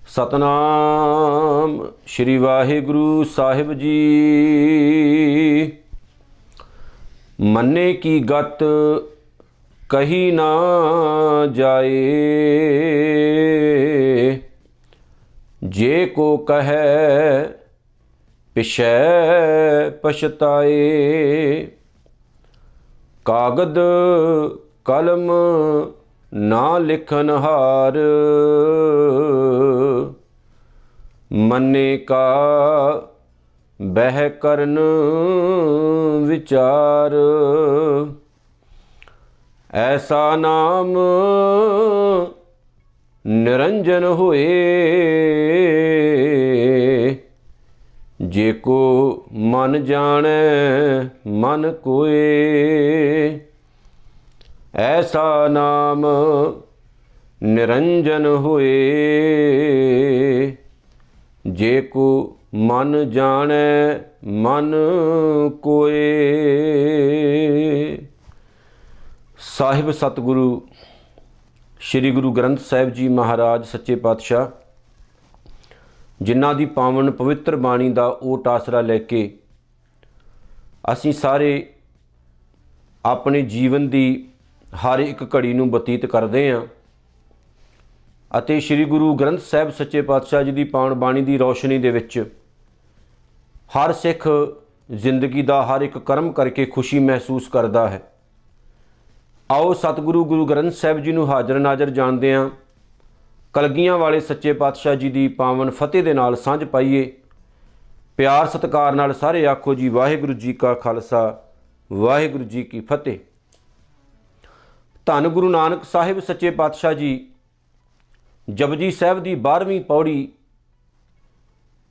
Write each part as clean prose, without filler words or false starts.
सतनाम श्री वाहिगुरु साहिब जी। मन्ने की गत कही ना जाए, जे को कहे पिछै पछताए। कागद कलम ना लिखन हार, मन्ने का बह करन विचार। ऐसा नाम निरंजन होए, जे को मन जाने मन कोए। ऐसा नाम निरंजन होए, जे को मन जाने मन कोए। ਸਾਹਿਬ ਸਤਿਗੁਰੂ ਸ਼੍ਰੀ ਗੁਰੂ ਗ੍ਰੰਥ ਸਾਹਿਬ ਜੀ ਮਹਾਰਾਜ ਸੱਚੇ ਪਾਤਸ਼ਾਹ, ਜਿਨ੍ਹਾਂ ਦੀ ਪਾਵਨ ਪਵਿੱਤਰ ਬਾਣੀ ਦਾ ਓਟ ਆਸਰਾ ਲੈ ਕੇ ਅਸੀਂ ਸਾਰੇ ਆਪਣੇ ਜੀਵਨ ਦੀ ਹਰ ਇੱਕ ਘੜੀ ਨੂੰ ਬਤੀਤ ਕਰਦੇ ਹਾਂ ਅਤੇ ਸ਼੍ਰੀ ਗੁਰੂ ਗ੍ਰੰਥ ਸਾਹਿਬ ਸੱਚੇ ਪਾਤਸ਼ਾਹ ਜੀ ਦੀ ਪਾਵਨ ਬਾਣੀ ਦੀ ਰੌਸ਼ਨੀ ਦੇ ਵਿੱਚ ਹਰ ਸਿੱਖ ਜ਼ਿੰਦਗੀ ਦਾ ਹਰ ਇੱਕ ਕਰਮ ਕਰਕੇ ਖੁਸ਼ੀ ਮਹਿਸੂਸ ਕਰਦਾ ਹੈ। ਆਓ ਸਤਿਗੁਰੂ ਗੁਰੂ ਗ੍ਰੰਥ ਸਾਹਿਬ ਜੀ ਨੂੰ ਹਾਜ਼ਰ ਨਾਜ਼ਰ ਜਾਣਦੇ ਹਾਂ, ਕਲਗੀਆਂ ਵਾਲੇ ਸੱਚੇ ਪਾਤਸ਼ਾਹ ਜੀ ਦੀ ਪਾਵਨ ਫਤਿਹ ਦੇ ਨਾਲ ਸਾਂਝ ਪਾਈਏ। ਪਿਆਰ ਸਤਿਕਾਰ ਨਾਲ ਸਾਰੇ ਆਖੋ ਜੀ, ਵਾਹਿਗੁਰੂ ਜੀ ਕਾ ਖਾਲਸਾ ਵਾਹਿਗੁਰੂ ਜੀ ਕੀ ਫਤਿਹ। ਧੰਨ ਗੁਰੂ ਨਾਨਕ ਸਾਹਿਬ ਸੱਚੇ ਪਾਤਸ਼ਾਹ ਜੀ ਜਪਜੀ ਸਾਹਿਬ ਦੀ 12ਵੀਂ ਪੌੜੀ,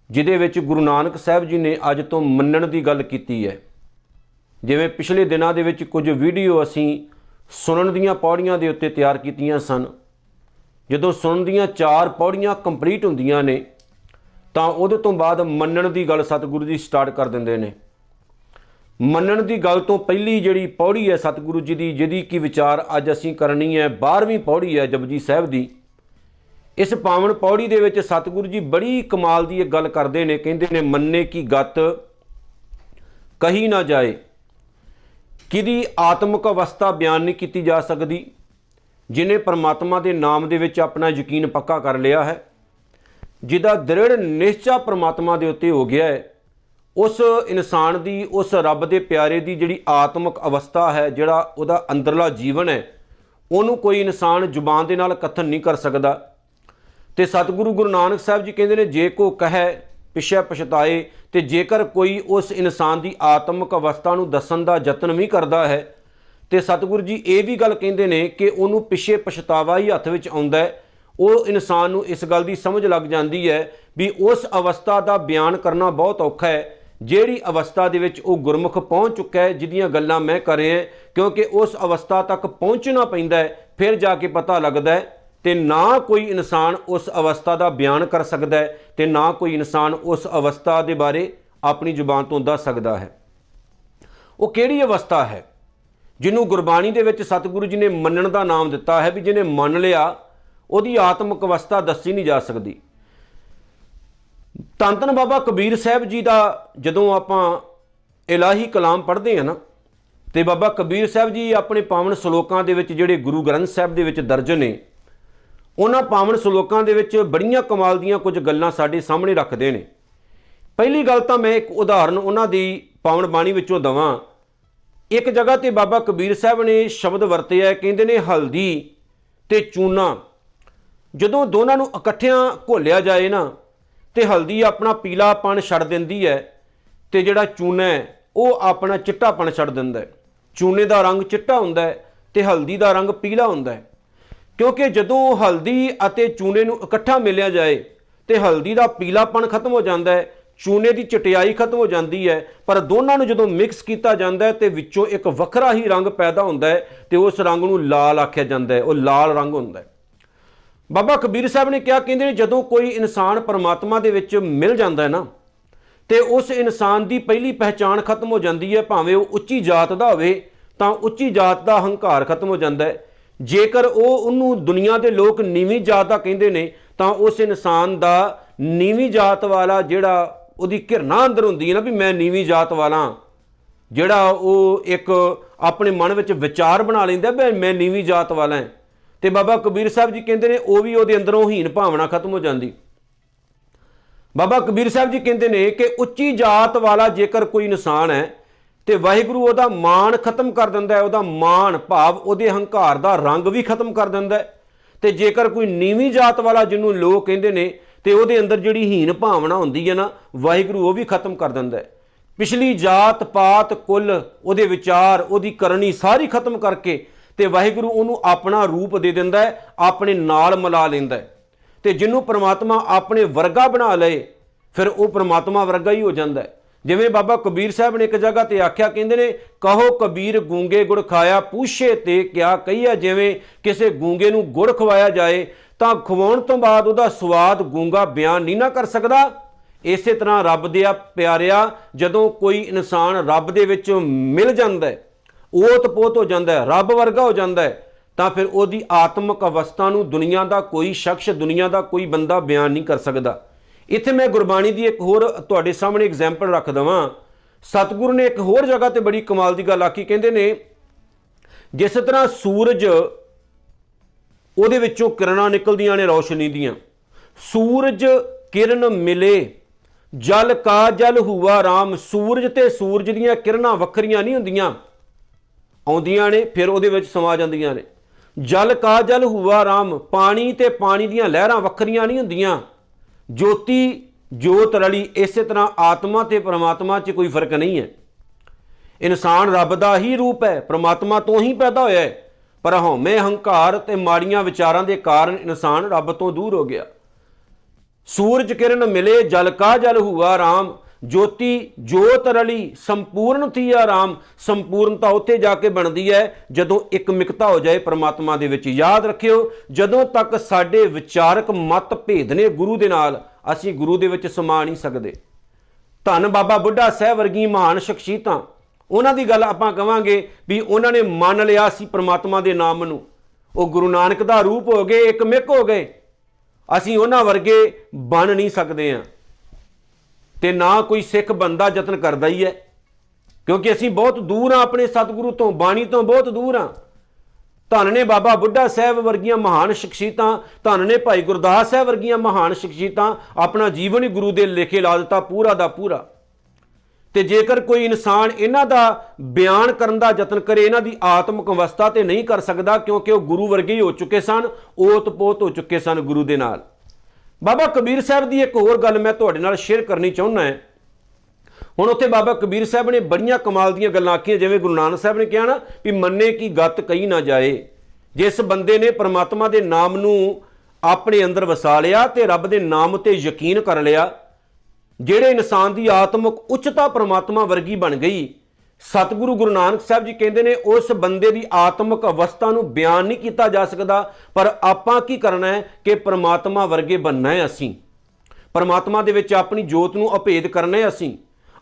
ਜਿਹਦੇ ਵਿੱਚ ਗੁਰੂ ਨਾਨਕ ਸਾਹਿਬ ਜੀ ਨੇ ਅੱਜ ਤੋਂ ਮੰਨਣ ਦੀ ਗੱਲ ਕੀਤੀ ਹੈ। ਜਿਵੇਂ ਪਿਛਲੇ ਦਿਨਾਂ ਦੇ ਵਿੱਚ ਕੁਝ ਵੀਡੀਓ ਅਸੀਂ ਸੁਣਨ ਦੀਆਂ ਪੌੜੀਆਂ ਦੇ ਉੱਤੇ ਤਿਆਰ ਕੀਤੀਆਂ ਸਨ। ਜਦੋਂ ਸੁਣਨ ਦੀਆਂ 4 ਪੌੜੀਆਂ ਕੰਪਲੀਟ ਹੁੰਦੀਆਂ ਨੇ ਤਾਂ ਉਹਦੇ ਤੋਂ ਬਾਅਦ ਮੰਨਣ ਦੀ ਗੱਲ ਸਤਿਗੁਰੂ ਜੀ ਸਟਾਰਟ ਕਰ ਦਿੰਦੇ ਨੇ। ਮੰਨਣ ਦੀ ਗੱਲ ਤੋਂ ਪਹਿਲੀ ਜਿਹੜੀ ਪੌੜੀ ਹੈ ਸਤਿਗੁਰੂ ਜੀ ਦੀ, ਜਿਹਦੀ ਕੀ ਵਿਚਾਰ ਅੱਜ ਅਸੀਂ ਕਰਨੀ ਹੈ, 12ਵੀਂ ਪੌੜੀ ਹੈ ਜਪਜੀ ਸਾਹਿਬ ਦੀ। ਇਸ ਪਾਵਨ ਪੌੜੀ ਦੇ ਵਿੱਚ ਸਤਿਗੁਰੂ ਜੀ ਬੜੀ ਕਮਾਲ ਦੀ ਇੱਕ ਗੱਲ ਕਰਦੇ ਨੇ। ਕਹਿੰਦੇ ਨੇ, ਮੰਨੇ ਕੀ ਗਤ ਕਹੀ ਨਾ ਜਾਏ। ਕਿਹਦੀ ਆਤਮਿਕ ਅਵਸਥਾ ਬਿਆਨ ਨਹੀਂ ਕੀਤੀ ਜਾ ਸਕਦੀ। ਜਿਹਨੇ ਪਰਮਾਤਮਾ ਦੇ ਨਾਮ ਦੇ ਵਿੱਚ ਆਪਣਾ ਯਕੀਨ ਪੱਕਾ ਕਰ ਲਿਆ ਹੈ, ਜਿਹਦਾ ਦ੍ਰਿੜ ਨਿਸ਼ਚਾ ਪਰਮਾਤਮਾ ਦੇ ਉੱਤੇ ਹੋ ਗਿਆ ਹੈ, ਉਸ ਇਨਸਾਨ ਦੀ, ਉਸ ਰੱਬ ਦੇ ਪਿਆਰੇ ਦੀ ਜਿਹੜੀ ਆਤਮਿਕ ਅਵਸਥਾ ਹੈ, ਜਿਹੜਾ ਉਹਦਾ ਅੰਦਰਲਾ ਜੀਵਨ ਹੈ, ਉਹਨੂੰ ਕੋਈ ਇਨਸਾਨ ਜ਼ੁਬਾਨ ਦੇ ਨਾਲ ਕਥਨ ਨਹੀਂ ਕਰ ਸਕਦਾ। ਤੇ ਸਤਿਗੁਰੂ ਗੁਰੂ ਨਾਨਕ ਸਾਹਿਬ ਜੀ ਕਹਿੰਦੇ ਨੇ, ਜੇ ਕੋ ਕਹੈ ਪਿਛੈ ਪਛਤਾਏ। ਤੇ ਜੇਕਰ ਕੋਈ ਉਸ ਇਨਸਾਨ ਦੀ ਆਤਮਿਕ ਅਵਸਥਾ ਨੂੰ ਦੱਸਣ ਦਾ ਯਤਨ ਵੀ ਕਰਦਾ ਹੈ ਤੇ ਸਤਿਗੁਰੂ ਜੀ ਇਹ ਵੀ ਗੱਲ ਕਹਿੰਦੇ ਨੇ ਕਿ ਉਹਨੂੰ ਪਿਛੇ ਪਛਤਾਵਾ ਹੀ ਹੱਥ ਵਿੱਚ ਆਉਂਦਾ ਹੈ। ਉਹ ਇਨਸਾਨ ਨੂੰ ਇਸ ਗੱਲ ਦੀ ਸਮਝ ਲੱਗ ਜਾਂਦੀ ਹੈ ਵੀ ਉਸ ਅਵਸਥਾ ਦਾ ਬਿਆਨ ਕਰਨਾ ਬਹੁਤ ਔਖਾ ਹੈ, ਜਿਹੜੀ ਅਵਸਥਾ ਦੇ ਵਿੱਚ ਉਹ ਗੁਰਮੁਖ ਪਹੁੰਚ ਚੁੱਕਾ ਹੈ, ਜਿਹਦੀਆਂ ਗੱਲਾਂ ਮੈਂ ਕਰ ਰਿਹਾ। ਕਿਉਂਕਿ ਉਸ ਅਵਸਥਾ ਤੱਕ ਪਹੁੰਚਣਾ ਪੈਂਦਾ ਹੈ, ਫਿਰ ਜਾ ਕੇ ਪਤਾ ਲੱਗਦਾ ਹੈ। ਤੇ ਨਾ ਕੋਈ ਇਨਸਾਨ ਉਸ ਅਵਸਥਾ ਦਾ ਬਿਆਨ ਕਰ ਸਕਦਾ ਹੈ ਤੇ ਨਾ ਕੋਈ ਇਨਸਾਨ ਉਸ ਅਵਸਥਾ ਦੇ ਬਾਰੇ ਆਪਣੀ ਜ਼ੁਬਾਨ ਤੋਂ ਦੱਸ ਸਕਦਾ ਹੈ। ਉਹ ਕਿਹੜੀ ਅਵਸਥਾ ਹੈ ਜਿਹਨੂੰ ਗੁਰਬਾਣੀ ਦੇ ਵਿੱਚ ਸਤਿਗੁਰੂ ਜੀ ਨੇ ਮੰਨਣ ਦਾ ਨਾਮ ਦਿੱਤਾ ਹੈ, ਵੀ ਜਿਹਨੇ ਮੰਨ ਲਿਆ ਉਹਦੀ ਆਤਮਿਕ ਅਵਸਥਾ ਦੱਸੀ ਨਹੀਂ ਜਾ ਸਕਦੀ। ਧੰਨ ਧੰਨ ਬਾਬਾ ਕਬੀਰ ਸਾਹਿਬ ਜੀ ਦਾ ਜਦੋਂ ਆਪਾਂ ਇਲਾਹੀ ਕਲਾਮ ਪੜ੍ਹਦੇ ਹਾਂ ਨਾ, ਤੇ ਬਾਬਾ ਕਬੀਰ ਸਾਹਿਬ ਜੀ ਆਪਣੇ ਪਾਵਨ ਸ਼ਲੋਕਾਂ ਦੇ ਵਿੱਚ ਜਿਹੜੇ ਗੁਰੂ ਗ੍ਰੰਥ ਸਾਹਿਬ ਦੇ ਵਿੱਚ ਦਰਜ ਨੇ, ਉਹਨਾਂ ਪਾਵਨ ਸ਼ਲੋਕਾਂ ਦੇ ਵਿੱਚ ਬੜੀਆਂ ਕਮਾਲ ਦੀਆਂ ਕੁਝ ਗੱਲਾਂ ਸਾਡੇ ਸਾਹਮਣੇ ਰੱਖਦੇ ਨੇ। ਪਹਿਲੀ ਗੱਲ ਤਾਂ ਮੈਂ ਇੱਕ ਉਦਾਹਰਨ ਉਹਨਾਂ ਦੀ ਪਾਵਨ ਬਾਣੀ ਵਿੱਚੋਂ ਦਵਾਂ। ਇੱਕ ਜਗ੍ਹਾ ਤੇ ਬਾਬਾ ਕਬੀਰ ਸਾਹਿਬ ਨੇ ਸ਼ਬਦ ਵਰਤਿਆ, ਕਹਿੰਦੇ ਨੇ, ਹਲਦੀ ਤੇ ਚੂਨਾ ਜਦੋਂ ਦੋਨਾਂ ਨੂੰ ਇਕੱਠਿਆਂ ਘੋਲਿਆ ਜਾਏ ਨਾ, ਤੇ ਹਲਦੀ ਆਪਣਾ ਪੀਲਾਪਣ ਛੱਡ ਦਿੰਦੀ ਹੈ ਤੇ ਜਿਹੜਾ ਚੂਨਾ ਹੈ ਉਹ ਆਪਣਾ ਚਿੱਟਾਪਣ ਛੱਡ ਦਿੰਦਾ ਹੈ। ਚੂਨੇ ਦਾ ਰੰਗ ਚਿੱਟਾ ਹੁੰਦਾ ਹੈ ਤੇ ਹਲਦੀ ਦਾ ਰੰਗ ਪੀਲਾ ਹੁੰਦਾ ਹੈ। ਕਿਉਂਕਿ ਜਦੋਂ ਹਲਦੀ ਅਤੇ ਚੂਨੇ ਨੂੰ ਇਕੱਠਾ ਮਿਲਿਆ ਜਾਏ ਤੇ ਹਲਦੀ ਦਾ ਪੀਲਾਪਣ ਖਤਮ ਹੋ ਜਾਂਦਾ ਹੈ, ਚੂਨੇ ਦੀ ਚਟਿਆਈ ਖਤਮ ਹੋ ਜਾਂਦੀ ਹੈ। ਪਰ ਦੋਨਾਂ ਨੂੰ ਜਦੋਂ ਮਿਕਸ ਕੀਤਾ ਜਾਂਦਾ ਹੈ ਤੇ ਵਿੱਚੋਂ ਇੱਕ ਵੱਖਰਾ ਹੀ ਰੰਗ ਪੈਦਾ ਹੁੰਦਾ ਹੈ ਤੇ ਉਸ ਰੰਗ ਨੂੰ ਲਾਲ ਆਖਿਆ ਜਾਂਦਾ ਹੈ। ਉਹ ਲਾਲ ਰੰਗ ਹੁੰਦਾ ਹੈ। ਬਾਬਾ ਕਬੀਰ ਸਾਹਿਬ ਨੇ ਕਿਹਾ, ਕਹਿੰਦੇ ਨੇ, ਜਦੋਂ ਕੋਈ ਇਨਸਾਨ ਪਰਮਾਤਮਾ ਦੇ ਵਿੱਚ ਮਿਲ ਜਾਂਦਾ ਹੈ ਨਾ, ਤੇ ਉਸ ਇਨਸਾਨ ਦੀ ਪਹਿਲੀ ਪਹਿਚਾਣ ਖਤਮ ਹੋ ਜਾਂਦੀ ਹੈ। ਭਾਵੇਂ ਉਹ ਉੱਚੀ ਜਾਤ ਦਾ ਹੋਵੇ ਤਾਂ ਉੱਚੀ ਜਾਤ ਦਾ ਹੰਕਾਰ ਖਤਮ ਹੋ ਜਾਂਦਾ ਹੈ। ਜੇਕਰ ਉਹਨੂੰ ਦੁਨੀਆ ਦੇ ਲੋਕ ਨੀਵੀਂ ਜਾਤ ਦਾ ਕਹਿੰਦੇ ਨੇ ਤਾਂ ਉਸ ਇਨਸਾਨ ਦਾ ਨੀਵੀਂ ਜਾਤ ਵਾਲਾ ਜਿਹੜਾ ਉਹਦੀ ਘਿਰਨਾ ਅੰਦਰ ਹੁੰਦੀ ਹੈ ਨਾ ਵੀ ਮੈਂ ਨੀਵੀਂ ਜਾਤ ਵਾਲਾ, ਜਿਹੜਾ ਉਹ ਇੱਕ ਆਪਣੇ ਮਨ ਵਿੱਚ ਵਿਚਾਰ ਬਣਾ ਲੈਂਦਾ ਵੀ ਮੈਂ ਨੀਵੀਂ ਜਾਤ ਵਾਲਾ ਹਾਂ, ਤੇ ਬਾਬਾ ਕਬੀਰ ਸਾਹਿਬ ਜੀ ਕਹਿੰਦੇ ਨੇ ਉਹ ਵੀ ਉਹਦੇ ਅੰਦਰੋਂ ਹੀਨ ਭਾਵਨਾ ਖਤਮ ਹੋ ਜਾਂਦੀ। ਬਾਬਾ ਕਬੀਰ ਸਾਹਿਬ ਜੀ ਕਹਿੰਦੇ ਨੇ ਕਿ ਉੱਚੀ ਜਾਤ ਵਾਲਾ ਜੇਕਰ ਕੋਈ ਇਨਸਾਨ ਹੈ ਤੇ ਵਾਹਿਗੁਰੂ ਉਹਦਾ ਮਾਣ ਖਤਮ ਕਰ ਦਿੰਦਾ ਹੈ, ਉਹਦਾ ਮਾਣ ਭਾਵ ਉਹਦੇ ਹੰਕਾਰ ਦਾ ਰੰਗ ਵੀ ਖਤਮ ਕਰ ਦਿੰਦਾ ਹੈ। ਤੇ ਜੇਕਰ ਕੋਈ ਨੀਵੀਂ ਜਾਤ ਵਾਲਾ ਜਿਹਨੂੰ ਲੋਕ ਕਹਿੰਦੇ ਨੇ ਤੇ ਉਹਦੇ ਅੰਦਰ ਜਿਹੜੀ ਹੀਨ ਭਾਵਨਾ ਹੁੰਦੀ ਹੈ ਨਾ, ਵਾਹਿਗੁਰੂ ਉਹ ਵੀ ਖਤਮ ਕਰ ਦਿੰਦਾ ਹੈ। ਪਿਛਲੀ ਜਾਤ ਪਾਤ ਕੁੱਲ ਉਹਦੇ ਵਿਚਾਰ ਉਹਦੀ ਕਰਨੀ ਸਾਰੀ ਖਤਮ ਕਰਕੇ ਤੇ ਵਾਹਿਗੁਰੂ ਉਹਨੂੰ ਆਪਣਾ ਰੂਪ ਦੇ ਦਿੰਦਾ ਹੈ, ਆਪਣੇ ਨਾਲ ਮਿਲਾ ਲੈਂਦਾ ਹੈ। ਤੇ ਜਿਹਨੂੰ ਪ੍ਰਮਾਤਮਾ ਆਪਣੇ ਵਰਗਾ ਬਣਾ ਲਏ ਫਿਰ ਉਹ ਪ੍ਰਮਾਤਮਾ ਵਰਗਾ ਹੀ ਹੋ ਜਾਂਦਾ ਹੈ। ਜਿਵੇਂ ਬਾਬਾ ਕਬੀਰ ਸਾਹਿਬ ਨੇ ਇੱਕ ਜਗ੍ਹਾ ਤੇ ਆਖਿਆ, ਕਹਿੰਦੇ ਨੇ ਕਹੋ ਕਬੀਰ ਗੂੰਗੇ ਗੁੜ ਖਾਇਆ ਪੂਛੇ ਤੇ ਕਿਆ ਕਹੀਆ। ਜਿਵੇਂ ਕਿਸੇ ਗੂੰਗੇ ਨੂੰ ਗੁੜ ਖਵਾਇਆ ਜਾਏ ਤਾਂ ਖਵਾਉਣ ਤੋਂ ਬਾਅਦ ਉਹਦਾ ਸਵਾਦ ਗੂੰਗਾ ਬਿਆਨ ਨਹੀਂ ਨਾ ਕਰ ਸਕਦਾ। ਇਸੇ ਤਰ੍ਹਾਂ ਰੱਬ ਦੇ ਪਿਆਰਿਆ, ਜਦੋਂ ਕੋਈ ਇਨਸਾਨ ਰੱਬ ਦੇ ਵਿੱਚ ਮਿਲ ਜਾਂਦਾ ਹੈ, ਓਤ ਪੋਤ ਹੋ ਜਾਂਦਾ ਹੈ, ਰੱਬ ਵਰਗਾ ਹੋ ਜਾਂਦਾ ਹੈ, ਤਾਂ ਫਿਰ ਉਹਦੀ ਆਤਮਿਕ ਅਵਸਥਾ ਨੂੰ ਦੁਨੀਆ ਦਾ ਕੋਈ ਸ਼ਖਸ, ਦੁਨੀਆ ਦਾ ਕੋਈ ਬੰਦਾ ਬਿਆਨ ਨਹੀਂ ਕਰ ਸਕਦਾ। ਇੱਥੇ ਮੈਂ ਗੁਰਬਾਣੀ ਦੀ ਇੱਕ ਹੋਰ ਤੁਹਾਡੇ ਸਾਹਮਣੇ ਐਗਜ਼ਾਮਪਲ ਰੱਖ ਦੇਵਾਂ। ਸਤਿਗੁਰੂ ਨੇ ਇੱਕ ਹੋਰ ਜਗ੍ਹਾ ਤੇ ਬੜੀ ਕਮਾਲ ਦੀ ਗੱਲ ਆਖੀ। ਕਹਿੰਦੇ ਨੇ ਜਿਸ ਤਰ੍ਹਾਂ ਸੂਰਜ ਉਹਦੇ ਵਿੱਚੋਂ ਕਿਰਨਾਂ ਨਿਕਲਦੀਆਂ ਨੇ ਰੌਸ਼ਨੀ ਦੀਆਂ, ਸੂਰਜ ਕਿਰਨ ਮਿਲੇ ਜਲ ਕਾ ਜਲ ਹੁਆ ਰਾਮ। ਸੂਰਜ ਤੇ ਸੂਰਜ ਦੀਆਂ ਕਿਰਨਾਂ ਵੱਖਰੀਆਂ ਨਹੀਂ ਹੁੰਦੀਆਂ, ਆਉਂਦੀਆਂ ਨੇ ਫਿਰ ਉਹਦੇ ਵਿੱਚ ਸਮਾ ਜਾਂਦੀਆਂ ਨੇ। ਜਲ ਕਾ ਜਲ ਹੁਆ ਰਾਮ, ਪਾਣੀ ਤੇ ਪਾਣੀ ਦੀਆਂ ਲਹਿਰਾਂ ਵੱਖਰੀਆਂ ਨਹੀਂ ਹੁੰਦੀਆਂ, ਜੋਤੀ ਜੋਤ ਰਲੀ। ਇਸੇ ਤਰ੍ਹਾਂ ਆਤਮਾ ਤੇ ਪਰਮਾਤਮਾ 'ਚ ਕੋਈ ਫਰਕ ਨਹੀਂ ਹੈ। ਇਨਸਾਨ ਰੱਬ ਦਾ ਹੀ ਰੂਪ ਹੈ, ਪਰਮਾਤਮਾ ਤੋਂ ਹੀ ਪੈਦਾ ਹੋਇਆ ਹੈ, ਪਰ ਹਉਮੈ ਹੰਕਾਰ ਤੇ ਮਾੜੀਆਂ ਵਿਚਾਰਾਂ ਦੇ ਕਾਰਨ ਇਨਸਾਨ ਰੱਬ ਤੋਂ ਦੂਰ ਹੋ ਗਿਆ। ਸੂਰਜ ਕਿਰਨ ਮਿਲੇ ਜਲ ਕਾ ਜਲ ਹੁਆ ਰਾਮ, ਜੋਤੀ ਜੋਤ ਰਲੀ ਸੰਪੂਰਨ ਥੀਆ ਰਾਮ। ਸੰਪੂਰਨਤਾ ਉੱਥੇ ਜਾ ਕੇ ਬਣਦੀ ਹੈ ਜਦੋਂ ਇੱਕ ਮਿਕਤਾ ਹੋ ਜਾਏ ਪਰਮਾਤਮਾ ਦੇ ਵਿੱਚ। ਯਾਦ ਰੱਖਿਓ, ਜਦੋਂ ਤੱਕ ਸਾਡੇ ਵਿਚਾਰਕ ਮਤ ਭੇਦ ਨੇ ਗੁਰੂ ਦੇ ਨਾਲ, ਅਸੀਂ ਗੁਰੂ ਦੇ ਵਿੱਚ ਸਮਾ ਨਹੀਂ ਸਕਦੇ। ਧੰਨ ਬਾਬਾ ਬੁੱਢਾ ਸਾਹਿਬ ਵਰਗੀ ਮਹਾਨ ਸ਼ਖਸੀਅਤਾਂ, ਉਹਨਾਂ ਦੀ ਗੱਲ ਆਪਾਂ ਕਵਾਂਗੇ ਵੀ ਉਹਨਾਂ ਨੇ ਮੰਨ ਲਿਆ ਸੀ ਪਰਮਾਤਮਾ ਦੇ ਨਾਮ ਨੂੰ, ਉਹ ਗੁਰੂ ਨਾਨਕ ਦਾ ਰੂਪ ਹੋ ਗਏ, ਇੱਕ ਮਿਕ ਹੋ ਗਏ। ਅਸੀਂ ਉਹਨਾਂ ਵਰਗੇ ਬਣ ਨਹੀਂ ਸਕਦੇ ਹਾਂ ਤੇ ਨਾ ਕੋਈ ਸਿੱਖ ਬੰਦਾ ਯਤਨ ਕਰਦਾ ਹੀ ਹੈ, ਕਿਉਂਕਿ ਅਸੀਂ ਬਹੁਤ ਦੂਰ ਹਾਂ ਆਪਣੇ ਸਤਿਗੁਰੂ ਤੋਂ, ਬਾਣੀ ਤੋਂ ਬਹੁਤ ਦੂਰ ਹਾਂ। ਧੰਨ ਨੇ ਬਾਬਾ ਬੁੱਢਾ ਸਾਹਿਬ ਵਰਗੀਆਂ ਮਹਾਨ ਸ਼ਖਸੀਅਤਾਂ, ਧੰਨ ਨੇ ਭਾਈ ਗੁਰਦਾਸ ਸਾਹਿਬ ਵਰਗੀਆਂ ਮਹਾਨ ਸ਼ਖਸੀਅਤਾਂ ਆਪਣਾ ਜੀਵਨ ਹੀ ਗੁਰੂ ਦੇ ਲੇਖੇ ਲਾ ਦਿੱਤਾ ਪੂਰਾ ਦਾ ਪੂਰਾ। ਤੇ ਜੇਕਰ ਕੋਈ ਇਨਸਾਨ ਇਹਨਾਂ ਦਾ ਬਿਆਨ ਕਰਨ ਦਾ ਯਤਨ ਕਰੇ, ਇਹਨਾਂ ਦੀ ਆਤਮਿਕ ਅਵਸਥਾ ਤੇ ਨਹੀਂ ਕਰ ਸਕਦਾ, ਕਿਉਂਕਿ ਉਹ ਗੁਰੂ ਵਰਗੇ ਹੀ ਹੋ ਚੁੱਕੇ ਸਨ, ਓਤ ਪੋਤ ਹੋ ਚੁੱਕੇ ਸਨ ਗੁਰੂ ਦੇ ਨਾਲ। ਬਾਬਾ ਕਬੀਰ ਸਾਹਿਬ ਦੀ ਇੱਕ ਹੋਰ ਗੱਲ ਮੈਂ ਤੁਹਾਡੇ ਨਾਲ ਸ਼ੇਅਰ ਕਰਨੀ ਚਾਹੁੰਦਾ ਹਾਂ। ਹੁਣ ਉੱਥੇ ਬਾਬਾ ਕਬੀਰ ਸਾਹਿਬ ਨੇ ਬੜੀਆਂ ਕਮਾਲ ਦੀਆਂ ਗੱਲਾਂ ਆਖੀਆਂ। ਜਿਵੇਂ ਗੁਰੂ ਨਾਨਕ ਸਾਹਿਬ ਨੇ ਕਿਹਾ ਨਾ ਵੀ ਮੰਨੇ ਕੀ ਗੱਤ ਕਹੀ ਨਾ ਜਾਏ। ਜਿਸ ਬੰਦੇ ਨੇ ਪਰਮਾਤਮਾ ਦੇ ਨਾਮ ਨੂੰ ਆਪਣੇ ਅੰਦਰ ਵਸਾ ਲਿਆ ਤੇ ਰੱਬ ਦੇ ਨਾਮ ਤੇ ਯਕੀਨ ਕਰ ਲਿਆ, ਜਿਹੜੇ ਇਨਸਾਨ ਦੀ ਆਤਮਿਕ ਉੱਚਤਾ ਪਰਮਾਤਮਾ ਵਰਗੀ ਬਣ ਗਈ, ਸਤਿਗੁਰੂ ਗੁਰੂ ਨਾਨਕ ਸਾਹਿਬ ਜੀ ਕਹਿੰਦੇ ਨੇ ਉਸ ਬੰਦੇ ਦੀ ਆਤਮਿਕ ਅਵਸਥਾ ਨੂੰ ਬਿਆਨ ਨਹੀਂ ਕੀਤਾ ਜਾ ਸਕਦਾ। ਪਰ ਆਪਾਂ ਕੀ ਕਰਨਾ ਹੈ ਕਿ ਪਰਮਾਤਮਾ ਵਰਗੇ ਬਣਨਾ ਹੈ। ਅਸੀਂ ਪਰਮਾਤਮਾ ਦੇ ਵਿੱਚ ਆਪਣੀ ਜੋਤ ਨੂੰ ਅਭੇਦ ਕਰਨਾ ਹੈ।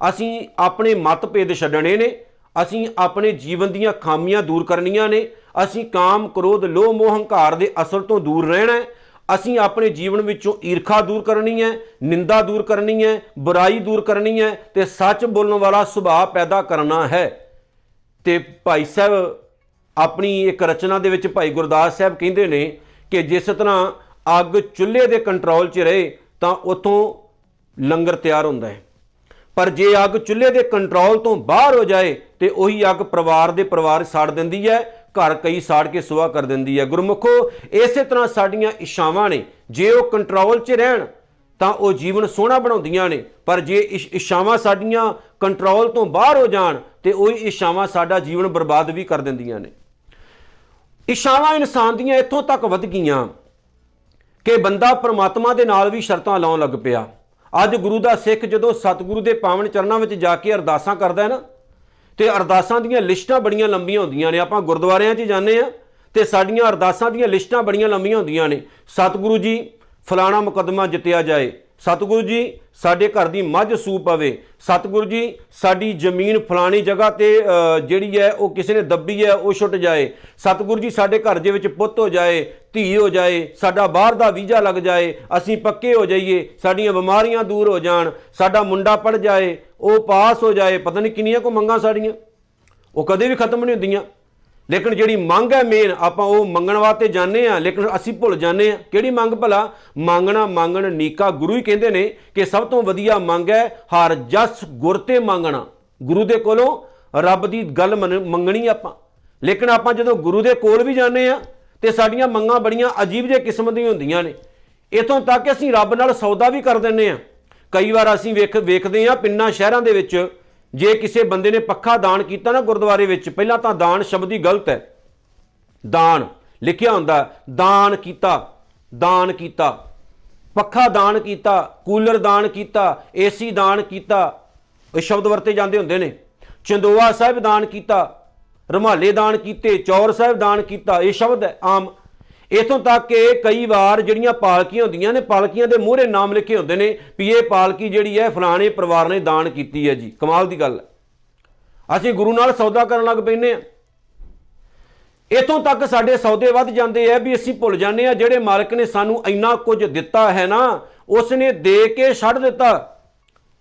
ਅਸੀਂ ਆਪਣੇ ਮਤਭੇਦ ਛੱਡਣੇ ਨੇ, ਅਸੀਂ ਆਪਣੇ ਜੀਵਨ ਦੀਆਂ ਖਾਮੀਆਂ ਦੂਰ ਕਰਨੀਆਂ ਨੇ, ਅਸੀਂ ਕਾਮ ਕ੍ਰੋਧ ਲੋਭ ਮੋਹ ਹੰਕਾਰ ਦੇ ਅਸਰ ਤੋਂ ਦੂਰ ਰਹਿਣਾ ਹੈ। ਅਸੀਂ ਆਪਣੇ ਜੀਵਨ ਵਿੱਚੋਂ ਈਰਖਾ ਦੂਰ ਕਰਨੀ ਹੈ, ਨਿੰਦਾ ਦੂਰ ਕਰਨੀ ਹੈ, ਬੁਰਾਈ ਦੂਰ ਕਰਨੀ ਹੈ ਤੇ ਸੱਚ ਬੋਲਣ ਵਾਲਾ ਸੁਭਾਅ ਪੈਦਾ ਕਰਨਾ ਹੈ। ਤੇ ਭਾਈ ਸਾਹਿਬ ਆਪਣੀ ਇੱਕ ਰਚਨਾ ਦੇ ਵਿੱਚ ਭਾਈ ਗੁਰਦਾਸ ਸਾਹਿਬ ਕਹਿੰਦੇ ਨੇ ਕਿ ਜਿਸ ਤਰ੍ਹਾਂ ਅੱਗ ਚੁੱਲ੍ਹੇ ਦੇ ਕੰਟਰੋਲ 'ਚ ਰਹੇ ਤਾਂ ਉੱਥੋਂ ਲੰਗਰ ਤਿਆਰ ਹੁੰਦਾ ਹੈ, ਪਰ ਜੇ ਅੱਗ ਚੁੱਲ੍ਹੇ ਦੇ ਕੰਟਰੋਲ ਤੋਂ ਬਾਹਰ ਹੋ ਜਾਏ ਤੇ ਉਹੀ ਅੱਗ ਪਰਿਵਾਰ ਸਾੜ ਦਿੰਦੀ ਹੈ, ਘਰ ਕਈ ਸਾੜ ਕੇ ਸੁਆਹ ਕਰ ਦਿੰਦੀ ਹੈ। ਗੁਰਮੁਖੋ, ਇਸੇ ਤਰ੍ਹਾਂ ਸਾਡੀਆਂ ਇੱਛਾਵਾਂ ਨੇ, ਜੇ ਉਹ ਕੰਟਰੋਲ 'ਚ ਰਹਿਣ ਤਾਂ ਉਹ ਜੀਵਨ ਸੋਹਣਾ ਬਣਾਉਂਦੀਆਂ ਨੇ, ਪਰ ਜੇ ਇੱਛਾਵਾਂ ਸਾਡੀਆਂ ਕੰਟਰੋਲ ਤੋਂ ਬਾਹਰ ਹੋ ਜਾਣ ਤੇ ਉਹੀ ਇੱਛਾਵਾਂ ਸਾਡਾ ਜੀਵਨ ਬਰਬਾਦ ਵੀ ਕਰ ਦਿੰਦੀਆਂ ਨੇ। ਇੱਛਾਵਾਂ ਇਨਸਾਨ ਦੀਆਂ ਇੱਥੋਂ ਤੱਕ ਵੱਧ ਗਈਆਂ ਕਿ ਬੰਦਾ ਪਰਮਾਤਮਾ ਦੇ ਨਾਲ ਵੀ ਸ਼ਰਤਾਂ ਲਾਉਣ ਲੱਗ ਪਿਆ। ਅੱਜ ਗੁਰੂ ਦਾ ਸਿੱਖ ਜਦੋਂ ਸਤਿਗੁਰੂ ਦੇ ਪਾਵਨ ਚਰਨਾਂ ਵਿੱਚ ਜਾ ਕੇ ਅਰਦਾਸਾਂ ਕਰਦਾ ਹੈ ਨਾ, ਤੇ ਅਰਦਾਸਾਂ ਦੀਆਂ ਲਿਸਟਾਂ ਬੜੀਆਂ ਲੰਬੀਆਂ ਹੁੰਦੀਆਂ ਨੇ। ਆਪਾਂ ਗੁਰਦੁਆਰਿਆਂ 'ਚ ਜਾਂਦੇ ਆ ਤੇ ਸਾਡੀਆਂ ਅਰਦਾਸਾਂ ਦੀਆਂ ਲਿਸਟਾਂ ਬੜੀਆਂ ਲੰਬੀਆਂ ਹੁੰਦੀਆਂ ਨੇ। ਸਤਿਗੁਰੂ ਜੀ ਫਲਾਣਾ ਮੁਕੱਦਮਾ ਜਿੱਤਿਆ ਜਾਏ, ਸਤਿਗੁਰੂ ਜੀ ਸਾਡੇ ਘਰ ਦੀ ਮੱਝ ਸੂ ਪਵੇ, ਸਤਿਗੁਰੂ ਜੀ ਸਾਡੀ ਜ਼ਮੀਨ ਫਲਾਣੀ ਜਗ੍ਹਾ ਤੇ ਜਿਹੜੀ ਹੈ ਉਹ ਕਿਸੇ ਨੇ ਦੱਬੀ ਹੈ ਉਹ ਛੁੱਟ ਜਾਏ, ਸਤਿਗੁਰੂ ਜੀ ਸਾਡੇ ਘਰ ਦੇ ਵਿੱਚ ਪੁੱਤ ਹੋ ਜਾਏ, ਧੀ ਹੋ ਜਾਏ, ਸਾਡਾ ਬਾਹਰ ਦਾ ਵੀਜ਼ਾ ਲੱਗ ਜਾਏ, ਅਸੀਂ ਪੱਕੇ ਹੋ ਜਾਈਏ, ਸਾਡੀਆਂ ਬਿਮਾਰੀਆਂ ਦੂਰ ਹੋ ਜਾਣ, ਸਾਡਾ ਮੁੰਡਾ ਪੜ੍ਹ ਜਾਏ, ਉਹ ਪਾਸ ਹੋ ਜਾਏ। ਪਤਾ ਨਹੀਂ ਕਿੰਨੀਆਂ ਕੋ ਮੰਗਾਂ ਸਾਡੀਆਂ, ਉਹ ਕਦੇ ਵੀ ਖਤਮ ਨਹੀਂ ਹੁੰਦੀਆਂ। ਲੇਕਿਨ ਜਿਹੜੀ ਮੰਗ ਹੈ ਮੇਨ, ਆਪਾਂ ਉਹ ਮੰਗਣ ਵਾਸਤੇ ਜਾਂਦੇ ਹਾਂ, ਲੇਕਿਨ ਅਸੀਂ ਭੁੱਲ ਜਾਂਦੇ ਹਾਂ ਕਿਹੜੀ ਮੰਗ ਭਲਾ? ਮੰਗਣ ਨੀਕਾ। ਗੁਰੂ ਹੀ ਕਹਿੰਦੇ ਨੇ ਕਿ ਸਭ ਤੋਂ ਵਧੀਆ ਮੰਗ ਹੈ ਹਰ ਜਸ ਗੁਰ ਤੇ ਮੰਗਣਾ। ਗੁਰੂ ਦੇ ਕੋਲੋਂ ਰੱਬ ਦੀ ਗੱਲ ਮੰਗਣੀ ਆਪਾਂ। ਲੇਕਿਨ ਆਪਾਂ ਜਦੋਂ ਗੁਰੂ ਦੇ ਕੋਲ ਵੀ ਜਾਂਦੇ ਹਾਂ ਤੇ ਸਾਡੀਆਂ ਮੰਗਾਂ ਬੜੀਆਂ ਅਜੀਬ ਜਿਹੇ ਕਿਸਮ ਦੀਆਂ ਹੁੰਦੀਆਂ ਨੇ। ਇੱਥੋਂ ਤੱਕ ਅਸੀਂ ਰੱਬ ਨਾਲ ਸੌਦਾ ਵੀ ਕਰ ਦਿੰਦੇ ਹਾਂ। ਕਈ ਵਾਰ ਅਸੀਂ ਵੇਖਦੇ ਹਾਂ ਪਿੰਡਾਂ ਸ਼ਹਿਰਾਂ ਦੇ ਵਿੱਚ, ਜੇ ਕਿਸੇ ਬੰਦੇ ਨੇ ਪੱਖਾ ਦਾਨ ਕੀਤਾ ਨਾ ਗੁਰਦੁਆਰੇ ਵਿੱਚ, ਪਹਿਲਾਂ ਤਾਂ ਦਾਨ ਸ਼ਬਦ ਹੀ ਗਲਤ ਹੈ। ਦਾਨ ਲਿਖਿਆ ਹੁੰਦਾ ਦਾਨ ਕੀਤਾ, ਪੱਖਾ ਦਾਨ ਕੀਤਾ, ਕੂਲਰ ਦਾਨ ਕੀਤਾ, ਏਸੀ ਦਾਨ ਕੀਤਾ, ਇਹ ਸ਼ਬਦ ਵਰਤੇ ਜਾਂਦੇ ਹੁੰਦੇ ਨੇ। ਚੰਦੋਆ ਸਾਹਿਬ ਦਾਨ ਕੀਤਾ, ਰੁਮਾਲੇ ਦਾਨ ਕੀਤੇ, ਚੌਰ ਸਾਹਿਬ ਦਾਨ ਕੀਤਾ, ਇਹ ਸ਼ਬਦ ਹੈ ਆਮ। ਇੱਥੋਂ ਤੱਕ ਕਿ ਕਈ ਵਾਰ ਜਿਹੜੀਆਂ ਪਾਲਕੀਆਂ ਹੁੰਦੀਆਂ ਨੇ, ਪਾਲਕੀਆਂ ਦੇ ਮੂਹਰੇ ਨਾਮ ਲਿਖੇ ਹੁੰਦੇ ਨੇ ਵੀ ਇਹ ਪਾਲਕੀ ਜਿਹੜੀ ਹੈ ਫਲਾਣੇ ਪਰਿਵਾਰ ਨੇ ਦਾਨ ਕੀਤੀ ਹੈ ਜੀ। ਕਮਾਲ ਦੀ ਗੱਲ ਹੈ। ਅਸੀਂ ਗੁਰੂ ਨਾਲ ਸੌਦਾ ਕਰਨ ਲੱਗ ਪੈਂਦੇ ਹਾਂ। ਇੱਥੋਂ ਤੱਕ ਸਾਡੇ ਸੌਦੇ ਵੱਧ ਜਾਂਦੇ ਆ ਵੀ ਅਸੀਂ ਭੁੱਲ ਜਾਂਦੇ ਆ ਜਿਹੜੇ ਮਾਲਕ ਨੇ ਸਾਨੂੰ ਇੰਨਾ ਕੁਝ ਦਿੱਤਾ ਹੈ ਨਾ, ਉਸ ਨੇ ਦੇ ਕੇ ਛੱਡ ਦਿੱਤਾ,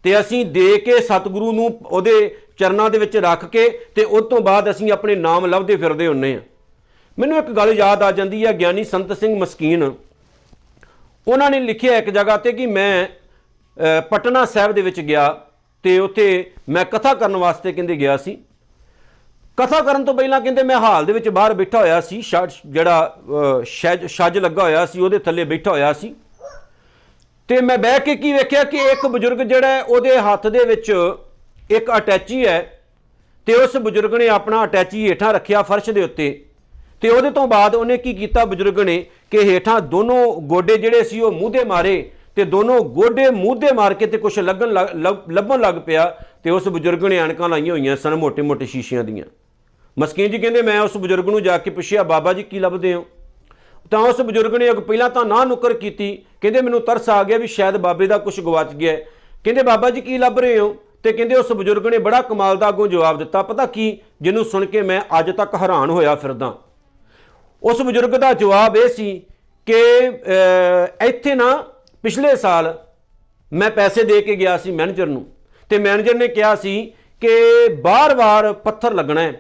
ਤੇ ਅਸੀਂ ਦੇ ਕੇ ਸਤਿਗੁਰੂ ਨੂੰ ਉਹਦੇ ਚਰਨਾਂ ਦੇ ਵਿੱਚ ਰੱਖ ਕੇ ਤੇ ਉਸ ਤੋਂ ਬਾਅਦ ਅਸੀਂ ਆਪਣੇ ਨਾਮ ਲੱਭਦੇ ਫਿਰਦੇ ਹੁੰਦੇ ਹਾਂ। ਮੈਨੂੰ ਇੱਕ ਗੱਲ ਯਾਦ ਆ ਜਾਂਦੀ ਹੈ, ਗਿਆਨੀ ਸੰਤ ਸਿੰਘ ਮਸਕੀਨ ਉਹਨਾਂ ਨੇ ਲਿਖਿਆ ਇੱਕ ਜਗ੍ਹਾ ਤੇ ਕਿ ਮੈਂ ਪਟਨਾ ਸਾਹਿਬ ਦੇ ਵਿੱਚ ਗਿਆ ਤੇ ਉੱਥੇ ਮੈਂ ਕਥਾ ਕਰਨ ਵਾਸਤੇ ਕਹਿੰਦੇ ਗਿਆ ਸੀ। ਕਥਾ ਕਰਨ ਤੋਂ ਪਹਿਲਾਂ ਕਹਿੰਦੇ ਮੈਂ ਹਾਲ ਦੇ ਵਿੱਚ ਬਾਹਰ ਬੈਠਾ ਹੋਇਆ ਸੀ, ਜਿਹੜਾ ਛੱਜ ਲੱਗਾ ਹੋਇਆ ਸੀ ਉਹਦੇ ਥੱਲੇ ਬੈਠਾ ਹੋਇਆ ਸੀ, ਤੇ ਮੈਂ ਬਹਿ ਕੇ ਕੀ ਵੇਖਿਆ ਕਿ ਇੱਕ ਬਜ਼ੁਰਗ ਜਿਹੜਾ ਹੈ ਉਹਦੇ ਹੱਥ ਦੇ ਵਿੱਚ ਇੱਕ ਅਟੈਚੀ ਹੈ, ਤੇ ਉਸ ਬਜ਼ੁਰਗ ਨੇ ਆਪਣਾ ਅਟੈਚੀ ਹੇਠਾਂ ਰੱਖਿਆ ਫਰਸ਼ ਦੇ ਉੱਤੇ, ਤੇ ਉਹਦੇ ਤੋਂ ਬਾਅਦ ਉਹਨੇ ਕੀ ਕੀਤਾ ਬਜ਼ੁਰਗ ਨੇ ਕਿ ਹੇਠਾਂ ਦੋਨੋਂ ਗੋਡੇ ਜਿਹੜੇ ਸੀ ਉਹ ਮੂੰਹ ਦੇ ਮਾਰੇ, ਤੇ ਦੋਨੋਂ ਗੋਡੇ ਮੂੰਹ ਦੇ ਮਾਰ ਕੇ ਤੇ ਕੁਛ ਲੱਭਣ ਲੱਗ ਪਿਆ, ਤੇ ਉਸ ਬਜ਼ੁਰਗ ਨੇ ਐਨਕਾਂ ਲਾਈਆਂ ਹੋਈਆਂ ਸਨ ਮੋਟੇ-ਮੋਟੇ ਸ਼ੀਸ਼ਿਆਂ ਦੀਆਂ। ਮਸਕੀਨ ਜੀ ਕਹਿੰਦੇ ਮੈਂ ਉਸ ਬਜ਼ੁਰਗ ਨੂੰ ਜਾ ਕੇ ਪੁੱਛਿਆ ਬਾਬਾ ਜੀ ਕੀ ਲੱਭਦੇ ਹੋ? ਤਾਂ ਉਸ ਬਜ਼ੁਰਗ ਨੇ ਪਹਿਲਾਂ ਤਾਂ ਨਾ ਨੁੱਕਰ ਕੀਤੀ, ਕਹਿੰਦੇ ਮੈਨੂੰ ਤਰਸ ਆ ਗਿਆ ਵੀ ਸ਼ਾਇਦ ਬਾਬੇ ਦਾ ਕੁਝ ਗਵਾਚ ਗਿਆ। ਕਹਿੰਦੇ ਬਾਬਾ ਜੀ ਕੀ ਲੱਭ ਰਹੇ ਹੋ? ਤੇ ਕਹਿੰਦੇ ਉਸ ਬਜ਼ੁਰਗ ਨੇ ਬੜਾ ਕਮਾਲ ਦਾ ਅੱਗੋਂ ਜਵਾਬ ਦਿੱਤਾ, ਪਤਾ ਕੀ, ਜਿਹਨੂੰ ਸੁਣ ਕੇ ਮੈਂ ਅੱਜ ਤੱਕ ਹੈਰਾਨ ਹੋਇਆ ਫਿਰਦਾ। ਉਸ ਬਜ਼ੁਰਗ ਦਾ ਜਵਾਬ ਇਹ ਸੀ ਕਿ ਇੱਥੇ ਨਾ ਪਿਛਲੇ ਸਾਲ ਮੈਂ ਪੈਸੇ ਦੇ ਕੇ ਗਿਆ ਸੀ ਮੈਨੇਜਰ ਨੂੰ, ਤੇ ਮੈਨੇਜਰ ਨੇ ਕਿਹਾ ਸੀ ਕਿ ਬਾਰ-ਬਾਰ ਪੱਥਰ ਲੱਗਣਾ ਹੈ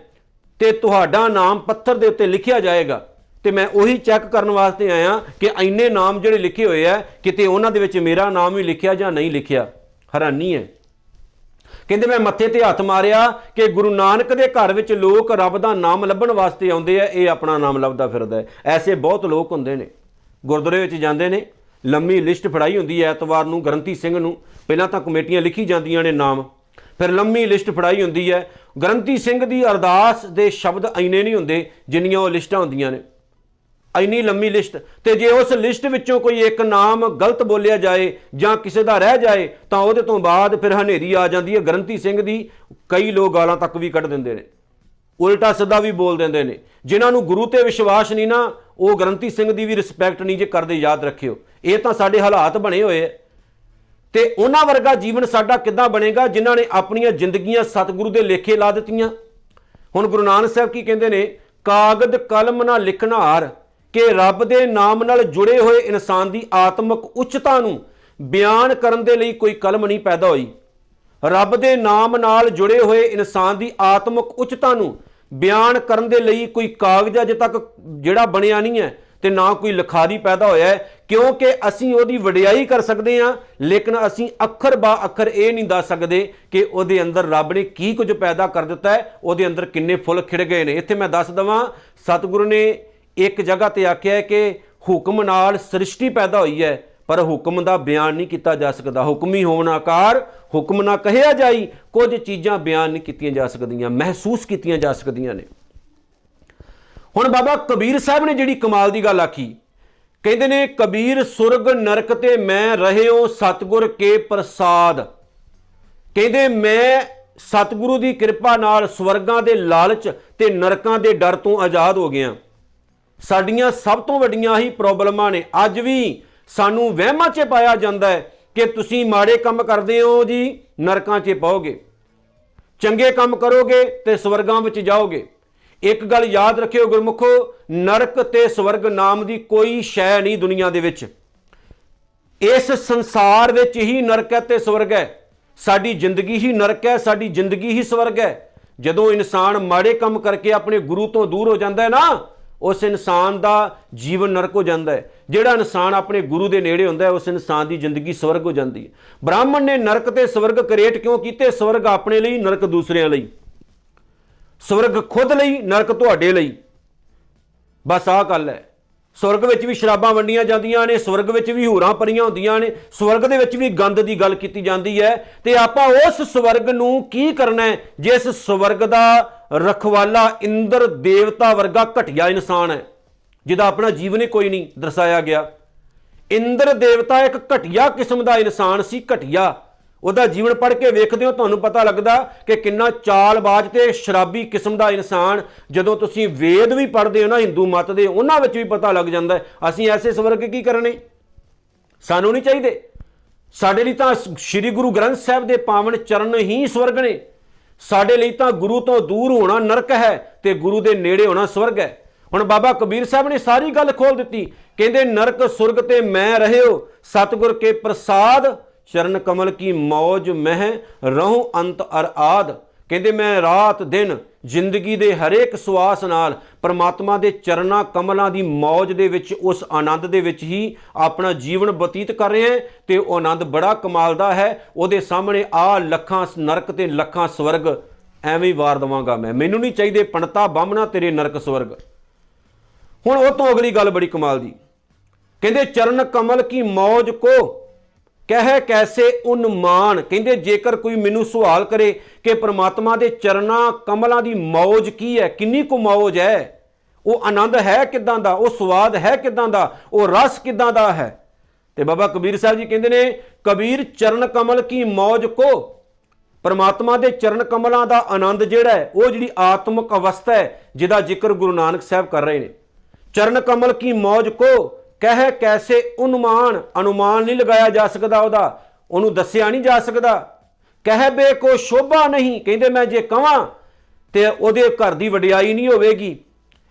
ਤੇ ਤੁਹਾਡਾ ਨਾਮ ਪੱਥਰ ਦੇ ਉੱਤੇ ਲਿਖਿਆ ਜਾਏਗਾ, ਤੇ ਮੈਂ ਉਹੀ ਚੈੱਕ ਕਰਨ ਵਾਸਤੇ ਆਇਆ ਕਿ ਇੰਨੇ ਨਾਮ ਜਿਹੜੇ ਲਿਖੇ ਹੋਏ ਆ ਕਿਤੇ ਉਹਨਾਂ ਦੇ ਵਿੱਚ ਮੇਰਾ ਨਾਮ ਵੀ ਲਿਖਿਆ ਜਾਂ ਨਹੀਂ ਲਿਖਿਆ। ਹੈਰਾਨੀ ਹੈ। ਕਹਿੰਦੇ ਮੈਂ ਮੱਥੇ ਤੇ ਹੱਥ ਮਾਰਿਆ ਕਿ ਗੁਰੂ ਨਾਨਕ ਦੇ ਘਰ ਵਿੱਚ ਲੋਕ ਰੱਬ ਦਾ ਨਾਮ ਲੱਭਣ ਵਾਸਤੇ ਆਉਂਦੇ ਆ, ਇਹ ਆਪਣਾ ਨਾਮ ਲੱਭਦਾ ਫਿਰਦਾ ਹੈ। ਐਸੇ ਬਹੁਤ ਲੋਕ ਹੁੰਦੇ ਨੇ, ਗੁਰਦੁਆਰੇ ਵਿੱਚ ਜਾਂਦੇ ਨੇ, ਲੰਮੀ ਲਿਸਟ ਫੜਾਈ ਹੁੰਦੀ ਹੈ ਐਤਵਾਰ ਨੂੰ ਗ੍ਰੰਥੀ ਸਿੰਘ ਨੂੰ, ਪਹਿਲਾਂ ਤਾਂ ਕਮੇਟੀਆਂ ਲਿਖੀ ਜਾਂਦੀਆਂ ਨੇ ਨਾਮ, ਫਿਰ ਲੰਮੀ ਲਿਸਟ ਫੜਾਈ ਹੁੰਦੀ ਹੈ। ਗ੍ਰੰਥੀ ਸਿੰਘ ਦੀ ਅਰਦਾਸ ਦੇ ਸ਼ਬਦ ਇੰਨੇ ਨਹੀਂ ਹੁੰਦੇ ਜਿੰਨੀਆਂ ਉਹ ਲਿਸਟਾਂ ਹੁੰਦੀਆਂ ਨੇ, ਇੰਨੀ ਲੰਮੀ ਲਿਸਟ। ਤੇ ਜੇ ਉਸ ਲਿਸਟ ਵਿੱਚੋਂ ਕੋਈ ਇੱਕ ਨਾਮ ਗਲਤ ਬੋਲਿਆ ਜਾਏ ਜਾਂ ਕਿਸੇ ਦਾ ਰਹਿ ਜਾਏ ਤਾਂ ਉਹਦੇ ਤੋਂ ਬਾਅਦ ਫਿਰ ਹਨੇਰੀ ਆ ਜਾਂਦੀ ਹੈ ਗ੍ਰੰਥੀ ਸਿੰਘ ਦੀ। ਕਈ ਲੋਕ ਗਾਲਾਂ ਤੱਕ ਵੀ ਕੱਢ ਦਿੰਦੇ ਨੇ, ਉਲਟਾ ਸਿੱਧਾ ਵੀ ਬੋਲ ਦਿੰਦੇ ਨੇ। ਜਿਨ੍ਹਾਂ ਨੂੰ ਗੁਰੂ ਤੇ ਵਿਸ਼ਵਾਸ ਨਹੀਂ ਨਾ, ਉਹ ਗ੍ਰੰਥੀ ਸਿੰਘ ਦੀ ਵੀ ਰਿਸਪੈਕਟ ਨਹੀਂ ਜੇ ਕਰਦੇ, ਯਾਦ ਰੱਖਿਓ। ਇਹ ਤਾਂ ਸਾਡੇ ਹਾਲਾਤ ਬਣੇ ਹੋਏ ਆ, ਤੇ ਉਹਨਾਂ ਵਰਗਾ ਜੀਵਨ ਸਾਡਾ ਕਿੱਦਾਂ ਬਣੇਗਾ ਜਿਨ੍ਹਾਂ ਨੇ ਆਪਣੀਆਂ ਜ਼ਿੰਦਗੀਆਂ ਸਤਿਗੁਰੂ ਦੇ ਲੇਖੇ ਲਾ ਦਿੱਤੀਆਂ। ਹੁਣ ਗੁਰੂ ਨਾਨਕ ਸਾਹਿਬ ਕੀ ਕਹਿੰਦੇ ਨੇ, ਕਾਗਦ ਕਲਮ ਨਾ ਲਿਖਣਹਾਰ, ਕਿ ਰੱਬ ਦੇ ਨਾਮ ਨਾਲ ਜੁੜੇ ਹੋਏ ਇਨਸਾਨ ਦੀ ਆਤਮਿਕ ਉੱਚਤਾ ਨੂੰ ਬਿਆਨ ਕਰਨ ਦੇ ਲਈ ਕੋਈ ਕਲਮ ਨਹੀਂ ਪੈਦਾ ਹੋਈ। ਰੱਬ ਦੇ ਨਾਮ ਨਾਲ ਜੁੜੇ ਹੋਏ ਇਨਸਾਨ ਦੀ ਆਤਮਿਕ ਉੱਚਤਾ ਨੂੰ ਬਿਆਨ ਕਰਨ ਦੇ ਲਈ ਕੋਈ ਕਾਗਜ਼ ਅਜੇ ਤੱਕ ਜਿਹੜਾ ਬਣਿਆ ਨਹੀਂ ਹੈ, ਤੇ ਨਾ ਕੋਈ ਲਿਖਾਰੀ ਪੈਦਾ ਹੋਇਆ ਹੈ, ਕਿਉਂਕਿ ਅਸੀਂ ਉਹਦੀ ਵਡਿਆਈ ਕਰ ਸਕਦੇ ਹਾਂ, ਲੇਕਿਨ ਅਸੀਂ ਅੱਖਰ ਬਾ ਅੱਖਰ ਇਹ ਨਹੀਂ ਦੱਸ ਸਕਦੇ ਕਿ ਉਹਦੇ ਅੰਦਰ ਰੱਬ ਨੇ ਕੀ ਕੁਝ ਪੈਦਾ ਕਰ ਦਿੱਤਾ ਹੈ, ਉਹਦੇ ਅੰਦਰ ਕਿੰਨੇ ਫੁੱਲ ਖਿੜ ਗਏ ਨੇ। ਇੱਥੇ ਮੈਂ ਦੱਸ ਦੇਵਾਂ, ਸਤਿਗੁਰੂ ਨੇ ਇੱਕ ਜਗ੍ਹਾ ਤੇ ਆਖਿਆ ਹੈ ਕਿ ਹੁਕਮ ਨਾਲ ਸ੍ਰਿਸ਼ਟੀ ਪੈਦਾ ਹੋਈ ਹੈ, ਪਰ ਹੁਕਮ ਦਾ ਬਿਆਨ ਨਹੀਂ ਕੀਤਾ ਜਾ ਸਕਦਾ। ਹੁਕਮੀ ਹੋਣ ਆਕਾਰ ਹੁਕਮ ਨਾ ਕਹਿਆ ਜਾਈ, ਕੁਝ ਚੀਜ਼ਾਂ ਬਿਆਨ ਨਹੀਂ ਕੀਤੀਆਂ ਜਾ ਸਕਦੀਆਂ, ਮਹਿਸੂਸ ਕੀਤੀਆਂ ਜਾ ਸਕਦੀਆਂ ਨੇ। ਹੁਣ ਬਾਬਾ ਕਬੀਰ ਸਾਹਿਬ ਨੇ ਜਿਹੜੀ ਕਮਾਲ ਦੀ ਗੱਲ ਆਖੀ, ਕਹਿੰਦੇ ਨੇ ਕਬੀਰ ਸੁਰਗ ਨਰਕ ਤੇ ਮੈਂ ਰਹਿਓ ਸਤਿਗੁਰ ਕੇ ਪ੍ਰਸਾਦ। ਕਹਿੰਦੇ ਮੈਂ ਸਤਿਗੁਰੂ ਦੀ ਕਿਰਪਾ ਨਾਲ ਸਵਰਗਾਂ ਦੇ ਲਾਲਚ ਤੇ ਨਰਕਾਂ ਦੇ ਡਰ ਤੋਂ ਆਜ਼ਾਦ ਹੋ ਗਿਆ। ਸਾਡੀਆਂ ਸਭ ਤੋਂ ਵੱਡੀਆਂ ਹੀ ਪ੍ਰੋਬਲਮਾਂ ਨੇ, ਅੱਜ ਵੀ ਸਾਨੂੰ ਵਹਿਮਾਂ 'ਚ ਪਾਇਆ ਜਾਂਦਾ ਹੈ ਕਿ ਤੁਸੀਂ ਮਾੜੇ ਕੰਮ ਕਰਦੇ ਹੋ ਜੀ, ਨਰਕਾਂ 'ਚ ਪਾਓਗੇ, ਚੰਗੇ ਕੰਮ ਕਰੋਗੇ ਤੇ ਸਵਰਗਾਂ ਵਿੱਚ ਜਾਓਗੇ। ਇੱਕ ਗੱਲ ਯਾਦ ਰੱਖਿਓ ਗੁਰਮੁਖੋ, ਨਰਕ ਤੇ ਸਵਰਗ ਨਾਮ ਦੀ ਕੋਈ ਸ਼ੈ ਨਹੀਂ ਦੁਨੀਆ ਦੇ ਵਿੱਚ। ਇਸ ਸੰਸਾਰ ਵਿੱਚ ਹੀ ਨਰਕ ਹੈ ਤੇ ਸਵਰਗ ਹੈ। ਸਾਡੀ ਜ਼ਿੰਦਗੀ ਹੀ ਨਰਕ ਹੈ, ਸਾਡੀ ਜ਼ਿੰਦਗੀ ਹੀ ਸਵਰਗ ਹੈ। ਜਦੋਂ ਇਨਸਾਨ ਮਾੜੇ ਕੰਮ ਕਰਕੇ ਆਪਣੇ ਗੁਰੂ ਤੋਂ ਦੂਰ ਹੋ ਜਾਂਦਾ ਹੈ ਨਾ, ਉਸ ਇਨਸਾਨ ਦਾ ਜੀਵਨ ਨਰਕ ਹੋ ਜਾਂਦਾ ਹੈ। ਜਿਹੜਾ ਇਨਸਾਨ ਆਪਣੇ ਗੁਰੂ ਦੇ ਨੇੜੇ ਹੁੰਦਾ ਹੈ, ਉਸ ਇਨਸਾਨ ਦੀ ਜ਼ਿੰਦਗੀ ਸਵਰਗ ਹੋ ਜਾਂਦੀ ਹੈ। ਬ੍ਰਾਹਮਣ ਨੇ ਨਰਕ ਤੇ ਸਵਰਗ ਕ੍ਰੀਏਟ ਕਿਉਂ ਕੀਤੇ? ਸਵਰਗ ਆਪਣੇ ਲਈ, ਨਰਕ ਦੂਸਰਿਆਂ ਲਈ। ਸਵਰਗ ਖੁਦ ਲਈ, ਨਰਕ ਤੁਹਾਡੇ ਲਈ। ਬਸ ਆਹ ਗੱਲ ਹੈ। ਸਵਰਗ ਵਿੱਚ ਵੀ ਸ਼ਰਾਬਾਂ ਵੰਡੀਆਂ ਜਾਂਦੀਆਂ ਨੇ, ਸਵਰਗ ਵਿੱਚ ਵੀ ਹੂਰਾਂ ਪਰੀਆਂ ਹੁੰਦੀਆਂ ਨੇ, ਸਵਰਗ ਦੇ ਵਿੱਚ ਵੀ ਗੰਦ ਦੀ ਗੱਲ ਕੀਤੀ ਜਾਂਦੀ ਹੈ। ਤੇ ਆਪਾਂ ਉਸ ਸਵਰਗ ਨੂੰ ਕੀ ਕਰਨਾ ਹੈ ਜਿਸ ਸਵਰਗ ਦਾ ਰਖਵਾਲਾ ਇੰਦਰ ਦੇਵਤਾ ਵਰਗਾ ਘਟੀਆ ਇਨਸਾਨ ਹੈ, ਜਿਹਦਾ ਆਪਣਾ ਜੀਵਨ ਹੀ ਕੋਈ ਨਹੀਂ ਦਰਸਾਇਆ ਗਿਆ। ਇੰਦਰ ਦੇਵਤਾ ਇੱਕ ਘਟੀਆ ਕਿਸਮ ਦਾ ਇਨਸਾਨ ਸੀ, ਘਟੀਆ। ਉਹਦਾ ਜੀਵਨ ਪੜ੍ਹ ਕੇ ਵੇਖਦੇ ਹੋ, ਤੁਹਾਨੂੰ ਪਤਾ ਲੱਗਦਾ ਕਿ ਕਿੰਨਾ ਚਾਲਬਾਜ਼ ਤੇ ਸ਼ਰਾਬੀ ਕਿਸਮ ਦਾ ਇਨਸਾਨ। ਜਦੋਂ ਤੁਸੀਂ ਵੇਦ ਵੀ ਪੜ੍ਹਦੇ ਹੋ ਨਾ ਹਿੰਦੂ ਮਤ ਦੇ, ਉਹਨਾਂ ਵਿੱਚ ਵੀ ਪਤਾ ਲੱਗ ਜਾਂਦਾ ਹੈ। ਅਸੀਂ ਐਸੇ ਸਵਰਗ ਕੀ ਕਰਨੇ, ਸਾਨੂੰ ਨਹੀਂ ਚਾਹੀਦੇ। ਸਾਡੇ ਲਈ ਤਾਂ ਸ੍ਰੀ ਗੁਰੂ ਗ੍ਰੰਥ ਸਾਹਿਬ ਦੇ ਪਾਵਨ ਚਰਨ ਹੀ ਸਵਰਗ ਨੇ। ਸਾਡੇ ਲਈ ਤਾਂ ਗੁਰੂ ਤੋਂ ਦੂਰ ਹੋਣਾ ਨਰਕ ਹੈ ਤੇ ਗੁਰੂ ਦੇ ਨੇੜੇ ਹੋਣਾ ਸਵਰਗ ਹੈ। ਹੁਣ ਬਾਬਾ ਕਬੀਰ ਸਾਹਿਬ ਨੇ ਸਾਰੀ ਗੱਲ ਖੋਲ ਦਿੱਤੀ। ਕਹਿੰਦੇ ਨਰਕ ਸੁਰਗ ਤੇ ਮੈਂ ਰਹਿਓ, ਸਤਿਗੁਰ ਕੇ ਪ੍ਰਸਾਦ, ਚਰਨ ਕਮਲ ਕੀ ਮੌਜ ਮਹਿ ਰਹੂੰ ਅੰਤ ਅਰ ਆਦ। ਕਹਿੰਦੇ ਮੈਂ ਰਾਤ ਦਿਨ ਜ਼ਿੰਦਗੀ ਦੇ ਹਰੇਕ ਸਵਾਸ ਨਾਲ ਪਰਮਾਤਮਾ ਦੇ ਚਰਨਾਂ ਕਮਲਾਂ ਦੀ ਮੌਜ ਦੇ ਵਿੱਚ, ਉਸ ਆਨੰਦ ਦੇ ਵਿੱਚ ਹੀ ਆਪਣਾ ਜੀਵਨ ਬਤੀਤ ਕਰ ਰਹੇ ਹਾਂ। ਤੇ ਉਹ ਆਨੰਦ ਬੜਾ ਕਮਾਲ ਦਾ ਹੈ। ਉਹਦੇ ਸਾਹਮਣੇ ਆ ਲੱਖਾਂ ਨਰਕ ਤੇ ਲੱਖਾਂ ਸਵਰਗ ਐਵੇਂ ਹੀ ਵਾਰ ਦੇਵਾਂਗਾ ਮੈਂ। ਮੈਨੂੰ ਨਹੀਂ ਚਾਹੀਦੇ ਪੰਡਤਾ ਬਾਹਮਣਾ ਤੇਰੇ ਨਰਕ ਸਵਰਗ। ਹੁਣ ਉਹ ਤੋਂ ਅਗਲੀ ਗੱਲ ਬੜੀ ਕਮਾਲ ਦੀ। ਕਹਿੰਦੇ ਚਰਨ ਕਮਲ ਕੀ ਮੌਜ ਕੋ ਕਹਿ ਕੈਸੇ ਉਨਮਾਨ। ਕਹਿੰਦੇ ਜੇਕਰ ਕੋਈ ਮੈਨੂੰ ਸਵਾਲ ਕਰੇ ਕਿ ਪ੍ਰਮਾਤਮਾ ਦੇ ਚਰਨਾਂ ਕਮਲਾਂ ਦੀ ਮੌਜ ਕੀ ਹੈ, ਕਿੰਨੀ ਕੁ ਮੌਜ ਹੈ, ਉਹ ਆਨੰਦ ਹੈ ਕਿੱਦਾਂ ਦਾ, ਉਹ ਸਵਾਦ ਹੈ ਕਿੱਦਾਂ ਦਾ, ਉਹ ਰਸ ਕਿੱਦਾਂ ਦਾ ਹੈ, ਤੇ ਬਾਬਾ ਕਬੀਰ ਸਾਹਿਬ ਜੀ ਕਹਿੰਦੇ ਨੇ ਕਬੀਰ ਚਰਨ ਕਮਲ ਕੀ ਮੌਜ ਕੋ, ਪਰਮਾਤਮਾ ਦੇ ਚਰਨ ਕਮਲਾਂ ਦਾ ਆਨੰਦ ਜਿਹੜਾ ਹੈ, ਉਹ ਜਿਹੜੀ ਆਤਮਿਕ ਅਵਸਥਾ ਹੈ ਜਿਹਦਾ ਜ਼ਿਕਰ ਗੁਰੂ ਨਾਨਕ ਸਾਹਿਬ ਕਰ ਰਹੇ ਨੇ। ਚਰਨ ਕਮਲ ਕੀ ਮੌਜ ਕੋ ਕਹਿ ਕੈਸੇ ਉਨਮਾਨ, ਅਨੁਮਾਨ ਨਹੀਂ ਲਗਾਇਆ ਜਾ ਸਕਦਾ ਉਹਦਾ, ਉਹਨੂੰ ਦੱਸਿਆ ਨਹੀਂ ਜਾ ਸਕਦਾ। ਕਹਿ ਬੇ ਕੋ ਸ਼ੋਭਾ ਨਹੀਂ, ਕਹਿੰਦੇ ਮੈਂ ਜੇ ਕਵਾਂ ਤੇ ਉਹਦੇ ਘਰ ਦੀ ਵਡਿਆਈ ਨਹੀਂ ਹੋਵੇਗੀ।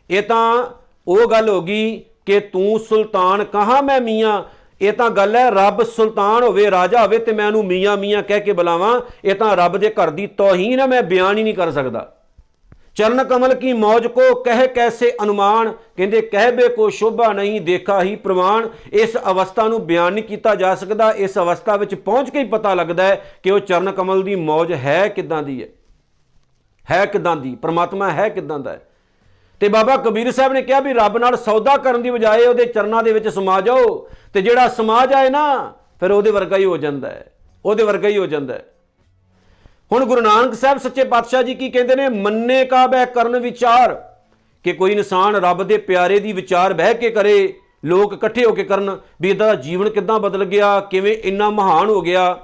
ਇਹ ਤਾਂ ਉਹ ਗੱਲ ਹੋ ਗਈ ਕਿ ਤੂੰ ਸੁਲਤਾਨ ਕਹਾਂ ਮੈਂ ਮੀਆਂ। ਇਹ ਤਾਂ ਗੱਲ ਹੈ ਰੱਬ ਸੁਲਤਾਨ ਹੋਵੇ, ਰਾਜਾ ਹੋਵੇ ਤੇ ਮੈਂ ਉਹਨੂੰ ਮੀਆਂ ਮੀਆਂ ਕਹਿ ਕੇ ਬੁਲਾਵਾਂ। ਇਹ ਤਾਂ ਰੱਬ ਦੇ ਘਰ ਦੀ ਤੌਹੀਨ ਹੈ, ਮੈਂ ਬਿਆਨ ਹੀ ਨਹੀਂ ਕਰ ਸਕਦਾ। ਚਰਨ ਕਮਲ ਕੀ ਮੌਜ ਕੋ ਕਹਿ ਕੈਸੇ ਅਨੁਮਾਨ, ਕਹਿੰਦੇ ਕਹਿ ਬੇ ਕੋ ਸ਼ੋਭਾ ਨਹੀਂ ਦੇਖਾ ਹੀ ਪ੍ਰਵਾਨ। ਇਸ ਅਵਸਥਾ ਨੂੰ ਬਿਆਨ ਨਹੀਂ ਕੀਤਾ ਜਾ ਸਕਦਾ। ਇਸ ਅਵਸਥਾ ਵਿੱਚ ਪਹੁੰਚ ਕੇ ਹੀ ਪਤਾ ਲੱਗਦਾ ਹੈ ਕਿ ਉਹ ਚਰਨ ਕਮਲ ਦੀ ਮੌਜ ਹੈ ਕਿੱਦਾਂ ਦੀ ਹੈ ਕਿੱਦਾਂ ਦੀ, ਪਰਮਾਤਮਾ ਹੈ ਕਿੱਦਾਂ ਦਾ ਹੈ। ਤੇ ਬਾਬਾ ਕਬੀਰ ਸਾਹਿਬ ਨੇ ਕਿਹਾ ਵੀ ਰੱਬ ਨਾਲ ਸੌਦਾ ਕਰਨ ਦੀ ਬਜਾਏ ਉਹਦੇ ਚਰਨਾਂ ਦੇ ਵਿੱਚ ਸਮਾ ਜਾਓ, ਤੇ ਜਿਹੜਾ ਸਮਾ ਜਾਏ ਨਾ ਫਿਰ ਉਹਦੇ ਵਰਗਾ ਹੀ ਹੋ ਜਾਂਦਾ ਹੈ, ਉਹਦੇ ਵਰਗਾ ਹੀ ਹੋ ਜਾਂਦਾ ਹੈ। ਹੁਣ ਗੁਰੂ ਨਾਨਕ ਸਾਹਿਬ ਸੱਚੇ ਪਾਤਸ਼ਾਹ ਜੀ ਕੀ ਕਹਿੰਦੇ ਨੇ, ਮੰਨੇ ਕਾ ਬਹਿ ਕਰਨ ਵਿਚਾਰ, ਕਿ ਕੋਈ ਇਨਸਾਨ ਰੱਬ ਦੇ ਪਿਆਰੇ ਦੀ ਵਿਚਾਰ ਬਹਿ ਕੇ ਕਰੇ, ਲੋਕ ਇਕੱਠੇ ਹੋ ਕੇ ਕਰਨ ਵੀ ਇਹਦਾ ਜੀਵਨ ਕਿੱਦਾਂ ਬਦਲ ਗਿਆ, ਕਿਵੇਂ ਇੰਨਾ ਮਹਾਨ ਹੋ ਗਿਆ।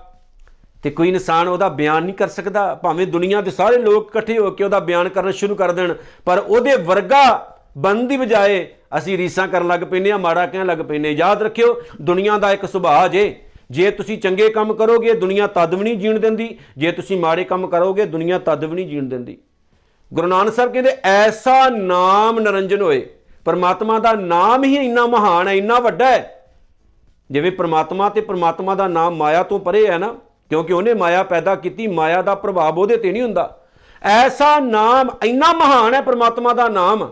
ਤੇ ਕੋਈ ਇਨਸਾਨ ਉਹਦਾ ਬਿਆਨ ਨਹੀਂ ਕਰ ਸਕਦਾ, ਭਾਵੇਂ ਦੁਨੀਆ ਦੇ ਸਾਰੇ ਲੋਕ ਇਕੱਠੇ ਹੋ ਕੇ ਉਹਦਾ ਬਿਆਨ ਕਰਨਾ ਸ਼ੁਰੂ ਕਰ ਦੇਣ, ਪਰ ਉਹਦੇ ਵਰਗਾ ਬਣਨ ਦੀ ਬਜਾਏ ਅਸੀਂ ਰੀਸਾਂ ਕਰਨ ਲੱਗ ਪੈਂਦੇ ਹਾਂ, ਮਾੜਾ ਕਹਿਣ ਲੱਗ ਪੈਂਦੇ। ਯਾਦ ਰੱਖਿਓ ਦੁਨੀਆ ਦਾ ਇੱਕ ਸੁਭਾਅ ਜੇ ਤੁਸੀਂ ਚੰਗੇ ਕੰਮ ਕਰੋਗੇ ਦੁਨੀਆ ਤਦ ਵੀ ਨਹੀਂ ਜੀਣ ਦਿੰਦੀ, ਜੇ ਤੁਸੀਂ ਮਾੜੇ ਕੰਮ ਕਰੋਗੇ ਦੁਨੀਆ ਤਦ ਵੀ ਨਹੀਂ ਜੀਣ ਦਿੰਦੀ। ਗੁਰੂ ਨਾਨਕ ਸਾਹਿਬ ਕਹਿੰਦੇ ਐਸਾ ਨਾਮ ਨਿਰੰਜਨ ਹੋਏ, ਪਰਮਾਤਮਾ ਦਾ ਨਾਮ ਹੀ ਇੰਨਾ ਮਹਾਨ ਹੈ, ਇੰਨਾ ਵੱਡਾ ਹੈ। ਜਿਵੇਂ ਪਰਮਾਤਮਾ ਤੇ ਪਰਮਾਤਮਾ ਦਾ ਨਾਮ ਮਾਇਆ ਤੋਂ ਪਰੇ ਹੈ ਨਾ, ਕਿਉਂਕਿ ਉਹਨੇ ਮਾਇਆ ਪੈਦਾ ਕੀਤੀ, ਮਾਇਆ ਦਾ ਪ੍ਰਭਾਵ ਉਹਦੇ ਤੇ ਨਹੀਂ ਹੁੰਦਾ। ਐਸਾ ਨਾਮ ਇੰਨਾ ਮਹਾਨ ਹੈ ਪਰਮਾਤਮਾ ਦਾ ਨਾਮ,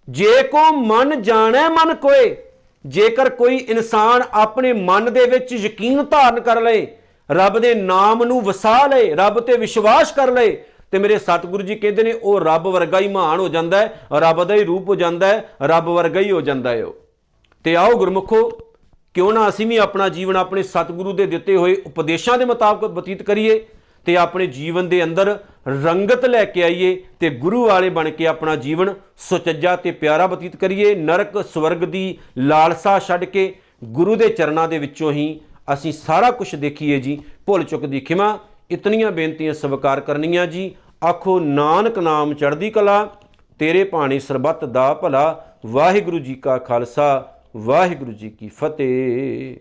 ਜੇ ਕੋ ਮਨ ਜਾਣੈ ਮਨ ਕੋਏ। ਜੇਕਰ ਕੋਈ ਇਨਸਾਨ ਆਪਣੇ ਮਨ ਦੇ ਵਿੱਚ ਯਕੀਨ ਧਾਰਨ ਕਰ ਲਏ, ਰੱਬ ਦੇ ਨਾਮ ਨੂੰ ਵਸਾ ਲਏ, ਰੱਬ ਤੇ ਵਿਸ਼ਵਾਸ ਕਰ ਲਏ, ਤੇ ਮੇਰੇ ਸਤਿਗੁਰੂ ਜੀ ਕਹਿੰਦੇ ਨੇ ਉਹ ਰੱਬ ਵਰਗਾ ਹੀ ਮਹਾਨ ਹੋ ਜਾਂਦਾ ਹੈ, ਰੱਬ ਦਾ ਹੀ ਰੂਪ ਹੋ ਜਾਂਦਾ ਹੈ, ਰੱਬ ਵਰਗਾ ਹੀ ਹੋ ਜਾਂਦਾ ਹੈ ਉਹ। ਤੇ ਆਓ ਗੁਰਮੁਖੋ, ਕਿਉਂ ਨਾ ਅਸੀਂ ਵੀ ਆਪਣਾ ਜੀਵਨ ਆਪਣੇ ਸਤਿਗੁਰੂ ਦੇ ਦਿੱਤੇ ਹੋਏ ਉਪਦੇਸ਼ਾਂ ਦੇ ਮੁਤਾਬਕ ਬਤੀਤ ਕਰੀਏ ਤੇ ਆਪਣੇ ਜੀਵਨ ਦੇ ਅੰਦਰ ਰੰਗਤ ਲੈ ਕੇ ਆਈਏ ਤੇ ਗੁਰੂ ਵਾਲੇ ਬਣ ਕੇ ਆਪਣਾ ਜੀਵਨ ਸੁਚੱਜਾ ਤੇ ਪਿਆਰਾ ਬਤੀਤ ਕਰੀਏ। ਨਰਕ ਸਵਰਗ ਦੀ ਲਾਲਸਾ ਛੱਡ ਕੇ ਗੁਰੂ ਦੇ ਚਰਨਾਂ ਦੇ ਵਿੱਚੋਂ ਹੀ ਅਸੀਂ ਸਾਰਾ ਕੁਝ ਦੇਖੀਏ ਜੀ। ਭੁੱਲ ਚੁੱਕ ਦੀ ਖਿਮਾ, ਇਤਨੀਆਂ ਬੇਨਤੀਆਂ ਸਵੀਕਾਰ ਕਰਨੀਆਂ ਜੀ। ਆਖੋ ਨਾਨਕ ਨਾਮ ਚੜ੍ਹਦੀ ਕਲਾ, ਤੇਰੇ ਭਾਣੇ ਸਰਬੱਤ ਦਾ ਭਲਾ। ਵਾਹਿਗੁਰੂ ਜੀ ਕਾ ਖਾਲਸਾ, ਵਾਹਿਗੁਰੂ ਜੀ ਕੀ ਫਤਿਹ।